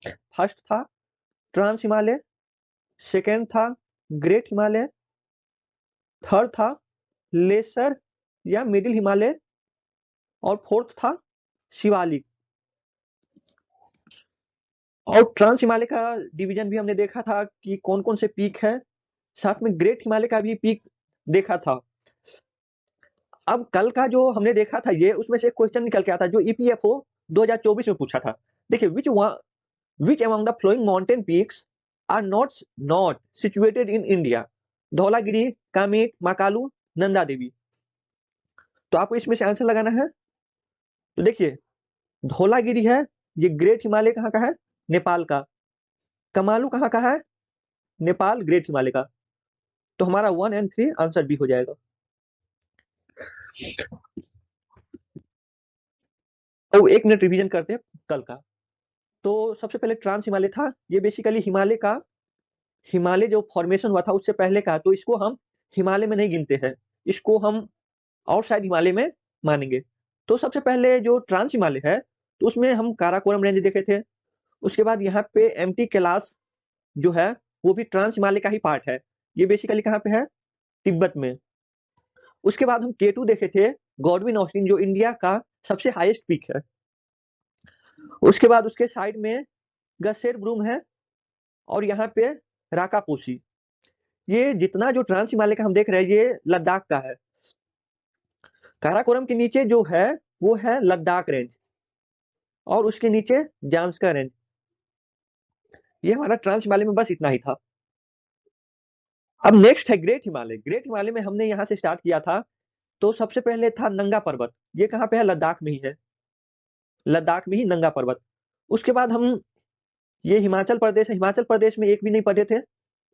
First था trans Himalaya, second था great Himalaya, third था लेसर या मिडिल हिमालय, और फोर्थ था शिवालिक। और ट्रांस हिमालय का डिवीजन भी हमने देखा था कि कौन कौन से पीक है, साथ में ग्रेट हिमालय का भी पीक देखा था। अब कल का जो हमने देखा था ये, उसमें से एक क्वेश्चन निकल के आता जो ईपीएफओ 2024 में पूछा था। देखिए, which among the flowing mountain peaks are not situated in India? Dhaulagiri, Kamet, Mahakalu, Nanda Devi. तो आपको इसमें से आंसर लगाना है। तो देखिए, धौलागिरी है, ये ग्रेट हिमालय कहाँ का है? नेपाल का। कमालू कहाँ का है? नेपाल ग्रेट हिमालय का। तो हमारा 1 एंड 3 आंसर बी हो जाएगा। तो एक मिनट रिवीजन करते हैं कल का। तो सबसे पहले ट्रांस हिमालय था, ये बेसिकली हिमालय जो फॉर्मेशन हुआ था उससे पहले का, तो इसको हम हिमालय में नहीं गिनते हैं, इसको हम आउटसाइड हिमालय में मानेंगे। तो सबसे पहले जो ट्रांस हिमालय है, तो उसमें हम काराकोरम रेंज देखे थे। उसके बाद यहाँ पे एमटी कैलाश जो है, वो भी ट्रांस हिमालय का ही पार्ट है। ये बेसिकली कहाँ पे है? तिब्बत में। उसके बाद हम K2 देखे थे, गॉडविन ऑस्टिन, जो इंडिया का सबसे हाईएस्ट पीक है। उसके बाद उसके साइड में गसेर ब्रूम है, और यहाँ पे राकापोशी। ये जितना जो ट्रांस हिमालय का हम देख रहे हैं, ये लद्दाख का है। काराकोरम के नीचे जो है वो है लद्दाख रेंज, और उसके नीचे जांस्कर रेंज। ये हमारा ट्रांस हिमालय में बस इतना ही था। अब नेक्स्ट है ग्रेट हिमालय। ग्रेट हिमालय में हमने यहाँ से स्टार्ट किया था। तो सबसे पहले था नंगा पर्वत, ये कहाँ पे है? लद्दाख में ही है, लद्दाख में ही नंगा पर्वत। उसके बाद हम, ये हिमाचल प्रदेश है, हिमाचल प्रदेश में एक भी नहीं पढ़े थे।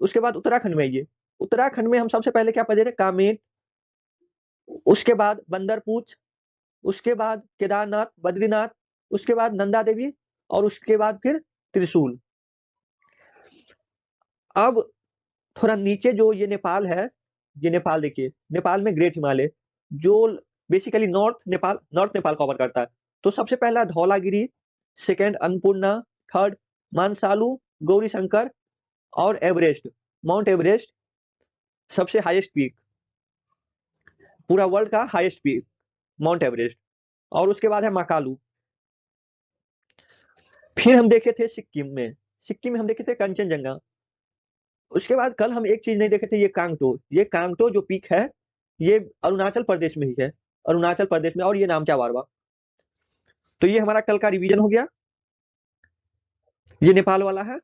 उसके बाद उत्तराखंड में, ये उत्तराखंड में हम सबसे पहले क्या पढ़े थे? कामेट, उसके बाद बंदरपूछ, उसके बाद केदारनाथ, बद्रीनाथ, उसके बाद नंदा देवी, और उसके बाद फिर त्रिशूल। अब थोड़ा नीचे जो ये नेपाल है, ये नेपाल देखिए, नेपाल में ग्रेट हिमालय जो बेसिकली नॉर्थ नेपाल कवर करता है। तो सबसे पहला धौलागिरी, सेकंड अन्नपूर्णा, थर्ड मानसालू, गौरी शंकर, और एवरेस्ट, माउंट एवरेस्ट, सबसे हाईएस्ट पीक, पूरा वर्ल्ड का हाईएस्ट पीक माउंट एवरेस्ट। और उसके बाद है महाकालू। फिर हम देखे थे सिक्किम में हम देखे थे कंचनजंगा। उसके बाद कल हम एक चीज नहीं देखे थे, ये कांगटो जो पीक है, ये अरुणाचल प्रदेश में ही है, अरुणाचल प्रदेश में, और ये नामचा वारवा। तो ये हमारा कल का रिवीजन हो गया। ये नेपाल वाला है,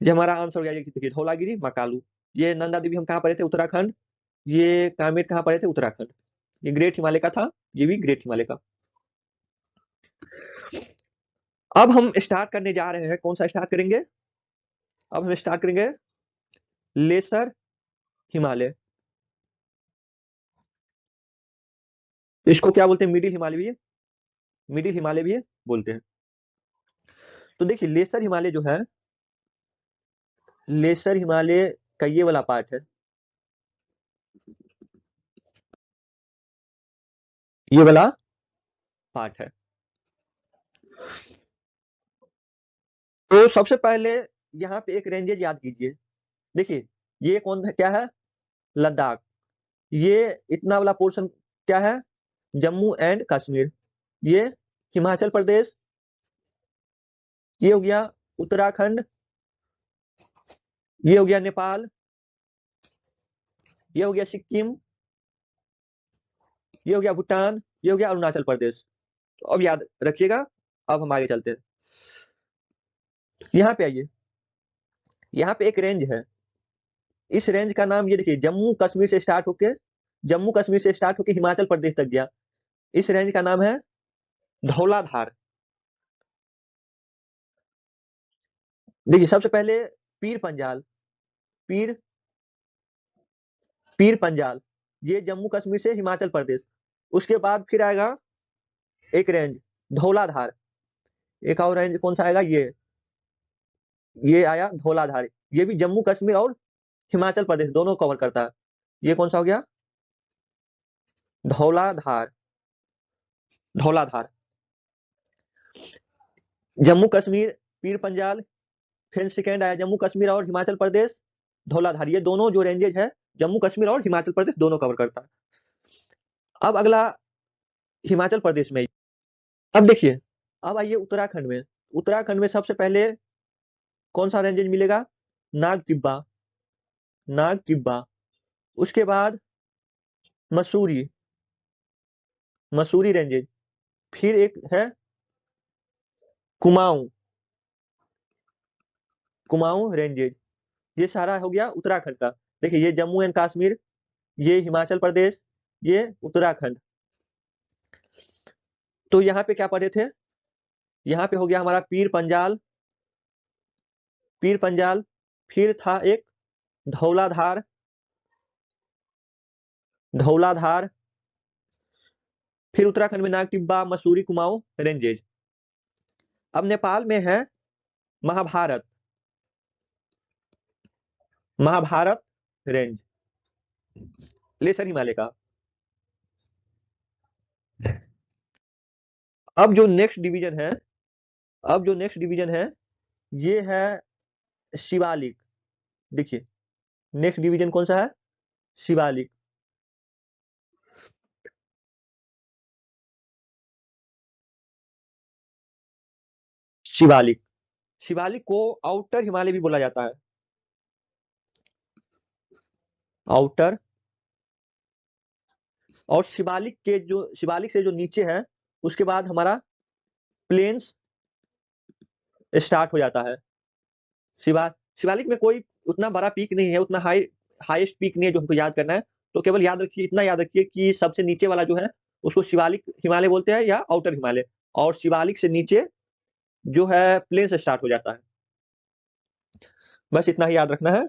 ये हमारा आंसर हो गया। ये देखिए, धौलागिरी, महाकालू। ये नंदा देवी हम कहाँ पढ़े थे? उत्तराखंड। ये कामेट कहाँ पढ़े थे? उत्तराखंड। ये ग्रेट हिमालय का था, ये भी ग्रेट हिमालय का। अब हम स्टार्ट करने जा रहे हैं, कौन सा स्टार्ट करेंगे? अब हम स्टार्ट करेंगे लेसर हिमालय। इसको क्या बोलते हैं? मिडिल हिमालय भी बोलते हैं। तो देखिए, लेसर हिमालय का ये वाला पार्ट है, ये वाला पार्ट है। तो सबसे पहले यहाँ पे एक रेंजेज याद कीजिए। देखिए, ये कौन है? क्या है? लद्दाख। ये इतना वाला पोर्शन क्या है? जम्मू एंड कश्मीर। ये हिमाचल प्रदेश, ये हो गया उत्तराखंड, ये हो गया नेपाल, ये हो गया सिक्किम, ये हो गया भूटान, ये हो गया अरुणाचल प्रदेश। तो अब याद रखिएगा। अब हम आगे चलते हैं। यहाँ पे आइए, यहाँ पे एक रेंज है। इस रेंज का नाम ये देखिए, जम्मू कश्मीर से स्टार्ट होके हिमाचल प्रदेश तक गया। इस रेंज का नाम है धौलाधार। देखिए, सबसे पहले पीर पंजाल, पीर पीर पंजाल, ये जम्मू कश्मीर से हिमाचल प्रदेश। उसके बाद फिर आएगा एक रेंज धौलाधार। एक और रेंज कौन सा आएगा? ये आया धौलाधार। ये भी जम्मू कश्मीर और हिमाचल प्रदेश दोनों कवर करता है। ये कौन सा हो गया? धौलाधार। धौलाधार। जम्मू कश्मीर, पीर पंजाल, फिर सेकेंड आया जम्मू कश्मीर और हिमाचल प्रदेश, धौलाधार। ये दोनों जो रेंजेज है जम्मू कश्मीर और हिमाचल प्रदेश दोनों कवर करता है। अब अगला हिमाचल प्रदेश में। अब देखिए, अब आइए उत्तराखंड में। उत्तराखंड में सबसे पहले कौन सा रेंजेज मिलेगा? नाग टिब्बा, नाग टिब्बा। उसके बाद मसूरी, मसूरी रेंजेज। फिर एक है कुमाऊं, कुमाऊं रेंजेज। ये सारा हो गया उत्तराखंड का। देखिए, ये जम्मू एंड कश्मीर, ये हिमाचल प्रदेश, ये उत्तराखंड। तो यहाँ पे क्या पढ़े थे? यहाँ पे हो गया हमारा पीर पंजाल, पीर पंजाल। फिर था एक धौलाधार, धौलाधार। फिर उत्तराखंड में नाग टिब्बा, मसूरी, कुमाऊं रेंजेज। अब नेपाल में है महाभारत, महाभारत रेंज, लेसर हिमालय का। अब जो नेक्स्ट डिवीजन है, अब जो नेक्स्ट डिवीजन है ये है शिवालिक। देखिए, नेक्स्ट डिवीजन कौन सा है? शिवालिक। शिवालिक, शिवालिक को आउटर हिमालय भी बोला जाता है, आउटर। और शिवालिक के जो, शिवालिक से जो नीचे है उसके बाद हमारा प्लेन्स स्टार्ट हो जाता है। शिवालिक में कोई उतना बड़ा पीक नहीं है, उतना हाईएस्ट पीक नहीं है जो हमको याद करना है। तो केवल याद रखिए, इतना याद रखिए कि सबसे नीचे वाला जो है उसको शिवालिक हिमालय बोलते हैं या आउटर हिमालय। और शिवालिक से नीचे जो है प्लेन से स्टार्ट हो जाता है। बस इतना ही याद रखना है।